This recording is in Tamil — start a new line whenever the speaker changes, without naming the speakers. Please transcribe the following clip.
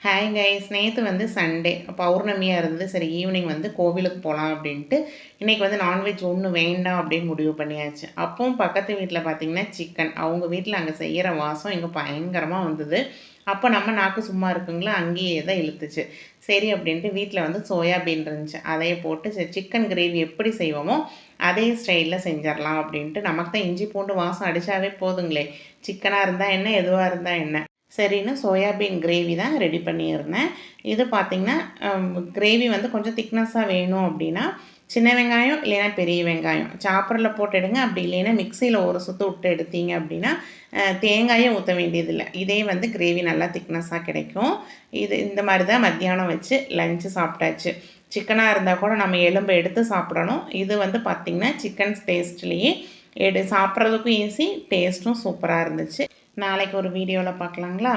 ஹாய் கைஸ், நேற்று வந்து சண்டே பௌர்ணமியாக இருந்தது. சரி, ஈவினிங் வந்து கோவிலுக்கு போகலாம் அப்படின்ட்டு இன்றைக்கி வந்து நான்வெஜ் ஒன்றும் வேண்டாம் அப்படின்னு முடிவு பண்ணியாச்சு. அப்பவும் பக்கத்து வீட்டில் பார்த்திங்கன்னா சிக்கன், அவங்க வீட்டில் அங்கே செய்கிற வாசம் இங்கே பயங்கரமாக வந்தது. அப்போ நம்ம நாக்கு சும்மா இருக்குங்களா, அங்கேயே தான் இழுத்துச்சு. சரி அப்படின்ட்டு வீட்டில் வந்து சோயாபீன் இருந்துச்சு, அதையே போட்டு சரி சிக்கன் கிரேவி எப்படி செய்வோமோ அதே ஸ்டைலில் செஞ்சிடலாம் அப்படின்ட்டு. நமக்கு தான் இஞ்சி பூண்டு வாசம் அடித்தாவே போதுங்களே, சிக்கனாக இருந்தால் என்ன, எதுவாக இருந்தால் என்ன. சரின்னு சோயாபீன் கிரேவி தான் ரெடி பண்ணியிருந்தேன். இது பார்த்திங்கன்னா கிரேவி வந்து கொஞ்சம் திக்னஸாக வேணும் அப்படின்னா சின்ன வெங்காயம் இல்லைன்னா பெரிய வெங்காயம் சாப்பரில் போட்டு எடுங்க. அப்படி இல்லைன்னா மிக்சியில் ஒரு சுற்று விட்டு எடுத்தீங்க அப்படின்னா தேங்காயே ஊற்ற வேண்டியதில்லை. இதே வந்து கிரேவி நல்லா திக்னஸாக கிடைக்கும். இந்த மாதிரி தான் மத்தியானம் வச்சு லஞ்சு சாப்பிட்டாச்சு. சிக்கனாக இருந்தால் கூட நம்ம எலும்பை எடுத்து சாப்பிடணும். இது வந்து பார்த்திங்கன்னா சிக்கன் டேஸ்ட்லேயே சாப்பிட்றதுக்கும் ஈஸி, டேஸ்ட்டும் சூப்பராக இருந்துச்சு. நாளைக்கு ஒரு வீடியோவில் பார்க்கலாங்களா?